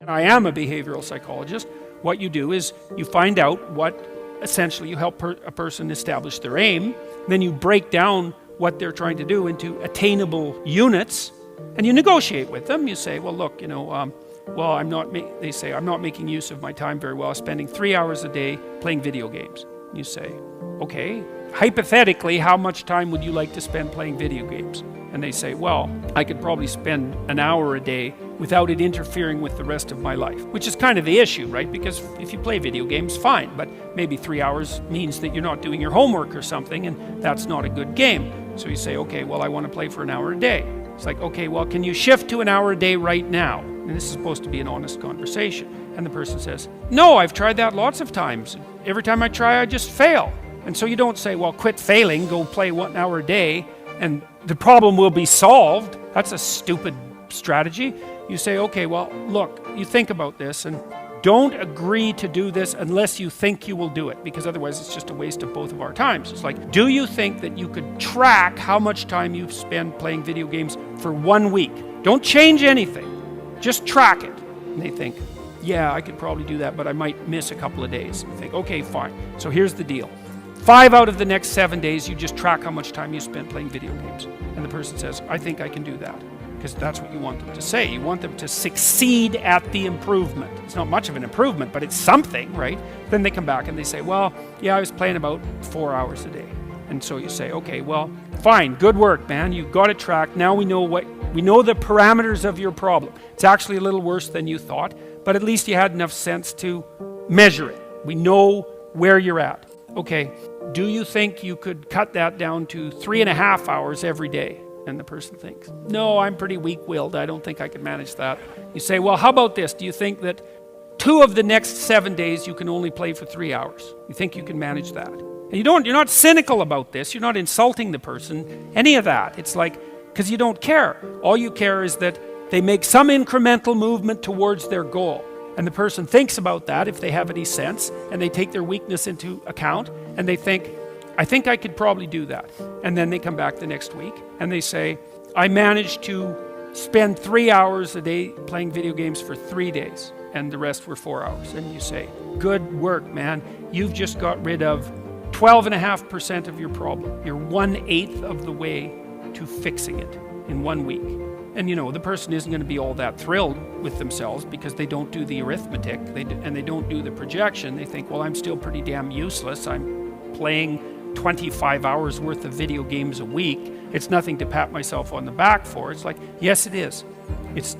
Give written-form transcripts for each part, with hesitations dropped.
I am a behavioral psychologist. What you do is you find out what, essentially, you help a person establish their aim, then you break down what they're trying to do into attainable units, and you negotiate with them. You say, well, look, they say, I'm not making use of my time very well, spending 3 hours a day playing video games. You say, okay, hypothetically, how much time would you like to spend playing video games? And they say, well, I could probably spend an hour a day without it interfering with the rest of my life, which is kind of the issue, right? Because if you play video games, fine, but maybe 3 hours means that you're not doing your homework or something, and that's not a good game. So you say, okay, well, I want to play for an hour a day. It's like, okay, well, can you shift to an hour a day right now? And this is supposed to be an honest conversation. And the person says, no, I've tried that lots of times. Every time I try, I just fail. And so you don't say, well, quit failing, go play 1 hour a day, and the problem will be solved. That's a stupid strategy. You say, okay, well, look, you think about this, and don't agree to do this unless you think you will do it, because otherwise it's just a waste of both of our times. It's like, do you think that you could track how much time you spend playing video games for 1 week? Don't change anything. Just track it. And they think, yeah, I could probably do that, but I might miss a couple of days. You think, okay, fine. So here's the deal. 5 out of the next 7 days, you just track how much time you spend playing video games. And the person says, I think I can do that. Because that's what you want them to say. You want them to succeed at the improvement. It's not much of an improvement, but it's something, right? Then they come back and they say, well, yeah, I was playing about 4 hours a day. And so you say, okay, well, fine, good work, man. You got it tracked. Now we know the parameters of your problem. It's actually a little worse than you thought, but at least you had enough sense to measure it. We know where you're at. Okay, do you think you could cut that down to 3.5 hours every day? And the person thinks, no, I'm pretty weak-willed. I don't think I can manage that. You say, well, how about this? Do you think that 2 of the next 7 days you can only play for 3 hours? You think you can manage that? And you're not cynical about this. You're not insulting the person, any of that. It's like, because you don't care. All you care is that they make some incremental movement towards their goal. And the person thinks about that, if they have any sense, and they take their weakness into account, and they think, I think I could probably do that. And then they come back the next week and they say, I managed to spend 3 hours a day playing video games for 3 days, and the rest were 4 hours. And you say, good work, man. You've just got rid of 12.5% of your problem. You're 1/8 of the way to fixing it in 1 week. And the person isn't going to be all that thrilled with themselves because they don't do the arithmetic and they don't do the projection. They think, well, I'm still pretty damn useless. I'm playing 25 hours worth of video games a week. It's nothing to pat myself on the back for. It's like, yes, it is. It's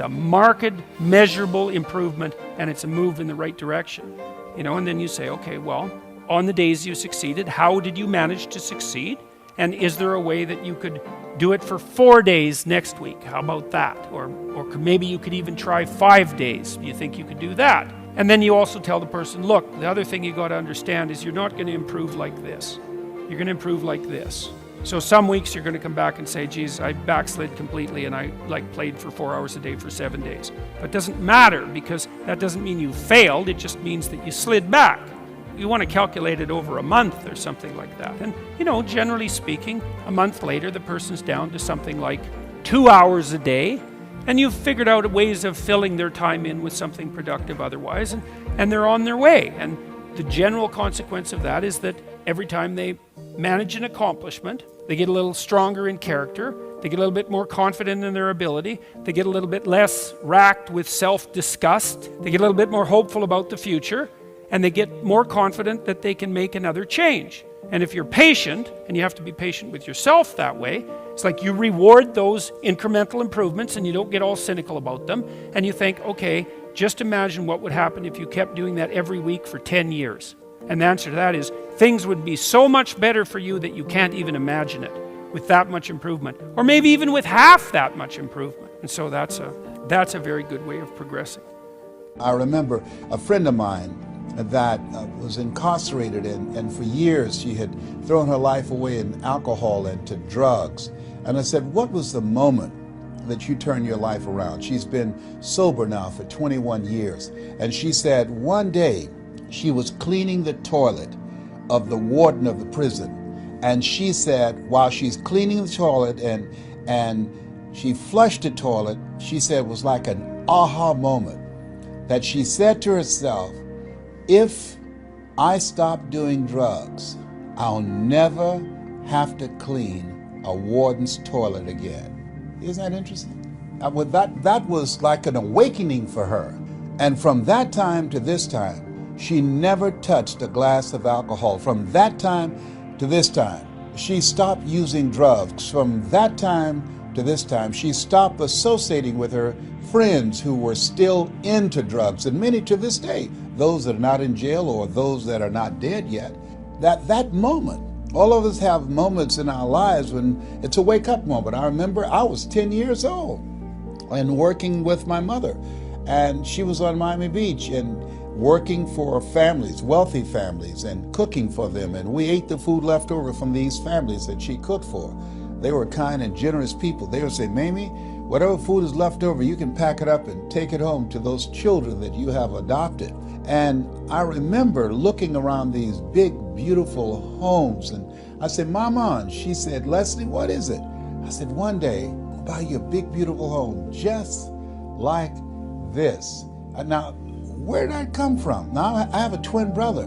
a marked, measurable improvement, and it's a move in the right direction. And then you say, okay, well, on the days you succeeded, how did you manage to succeed? And is there a way that you could do it for 4 days next week? How about that? Or maybe you could even try 5 days. Do you think you could do that? And then you also tell the person, look, the other thing you got to understand is you're not going to improve like this. You're going to improve like this. So some weeks you're going to come back and say, geez, I backslid completely and I played for 4 hours a day for 7 days. But it doesn't matter, because that doesn't mean you failed. It just means that you slid back. You want to calculate it over a month or something like that. And, generally speaking, a month later, the person's down to something like 2 hours a day. And you've figured out ways of filling their time in with something productive otherwise, and they're on their way. And the general consequence of that is that every time they manage an accomplishment, they get a little stronger in character, they get a little bit more confident in their ability, they get a little bit less racked with self-disgust, they get a little bit more hopeful about the future, and they get more confident that they can make another change. And if you're patient, and you have to be patient with yourself that way, it's like you reward those incremental improvements and you don't get all cynical about them. And you think, okay, just imagine what would happen if you kept doing that every week for 10 years. And the answer to that is, things would be so much better for you that you can't even imagine it with that much improvement. Or maybe even with half that much improvement. And so that's a very good way of progressing. I remember a friend of mine that was incarcerated, and for years she had thrown her life away in alcohol and to drugs. And I said, what was the moment that you turned your life around? She's been sober now for 21 years. And she said one day she was cleaning the toilet of the warden of the prison. And she said, while she's cleaning the toilet and she flushed the toilet, she said was like an aha moment, that she said to herself, if I stop doing drugs, I'll never have to clean a warden's toilet again. Isn't that interesting? That was like an awakening for her. And from that time to this time, she never touched a glass of alcohol. From that time to this time, she stopped using drugs. From that time to this time, she stopped associating with her friends who were still into drugs, and many to this day, those that are not in jail or those that are not dead yet. That moment, all of us have moments in our lives when it's a wake-up moment. I remember I was 10 years old and working with my mother, and she was on Miami Beach and working for families, wealthy families, and cooking for them, and we ate the food left over from these families that she cooked for. They were kind and generous people. They would say, Mamie, whatever food is left over, you can pack it up and take it home to those children that you have adopted. And I remember looking around these big, beautiful homes, and I said, Mama, and she said, Leslie, what is it? I said, one day, I'll buy you a big, beautiful home just like this. Now, where did that come from? Now, I have a twin brother,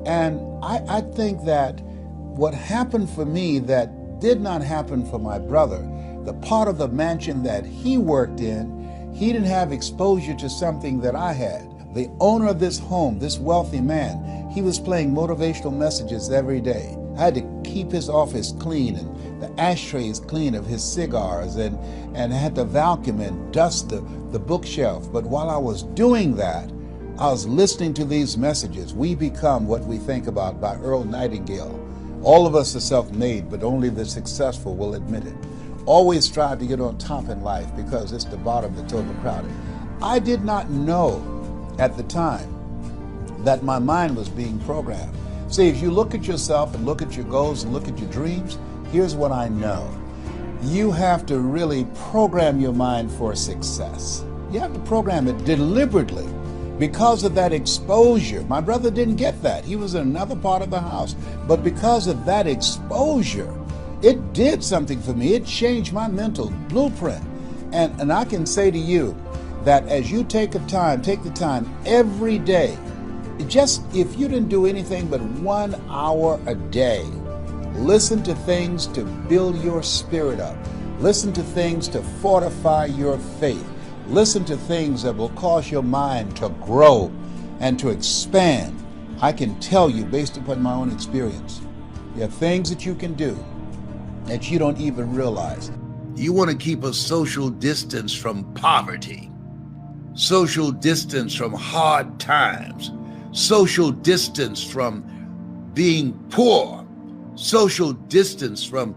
and I think that what happened for me that did not happen for my brother, the part of the mansion that he worked in, he didn't have exposure to something that I had. The owner of this home, this wealthy man, he was playing motivational messages every day. I had to keep his office clean and the ashtrays clean of his cigars, and I had to vacuum and dust the bookshelf. But while I was doing that, I was listening to these messages. We become what we think about, by Earl Nightingale. All of us are self-made, but only the successful will admit it. Always strive to get on top in life, because it's the bottom that's overcrowded. I did not know at the time that my mind was being programmed. See, if you look at yourself and look at your goals and look at your dreams, here's what I know. You have to really program your mind for success. You have to program it deliberately. Because of that exposure, my brother didn't get that. He was in another part of the house. But because of that exposure, it did something for me. It changed my mental blueprint. And I can say to you that as you take the time every day, just if you didn't do anything but 1 hour a day, listen to things to build your spirit up. Listen to things to fortify your faith. Listen to things that will cause your mind to grow and to expand. I can tell you, based upon my own experience, there are things that you can do that you don't even realize. You want to keep a social distance from poverty, social distance from hard times, social distance from being poor, social distance from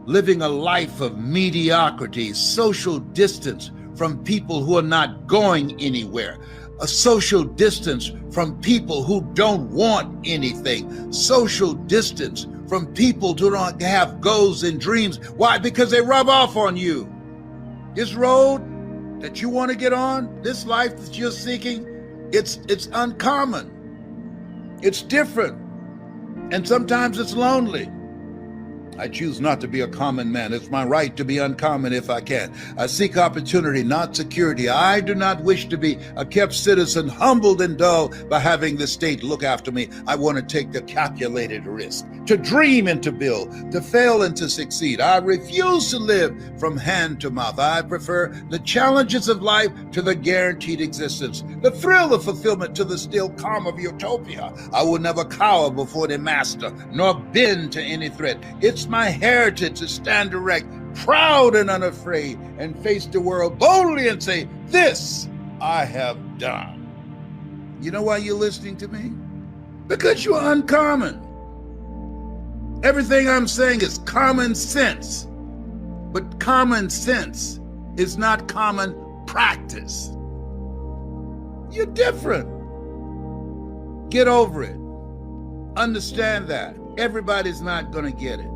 living a life of mediocrity, social distance from people who are not going anywhere, a social distance from people who don't want anything, social distance from people who don't have goals and dreams. Why? Because they rub off on you. This road that you want to get on, this life that you're seeking, it's uncommon. It's different. And sometimes it's lonely. I choose not to be a common man. It's my right to be uncommon if I can. I seek opportunity, not security. I do not wish to be a kept citizen, humbled and dull by having the state look after me. I want to take the calculated risk, to dream and to build, to fail and to succeed. I refuse to live from hand to mouth. I prefer the challenges of life to the guaranteed existence, the thrill of fulfillment to the still calm of utopia. I will never cower before the master, nor bend to any threat. It's my heritage to stand erect, proud and unafraid, and face the world boldly and say, this I have done. You know why you're listening to me? Because you're uncommon. Everything I'm saying is common sense, but common sense is not common practice. You're different. Get over it. Understand that. Everybody's not going to get it.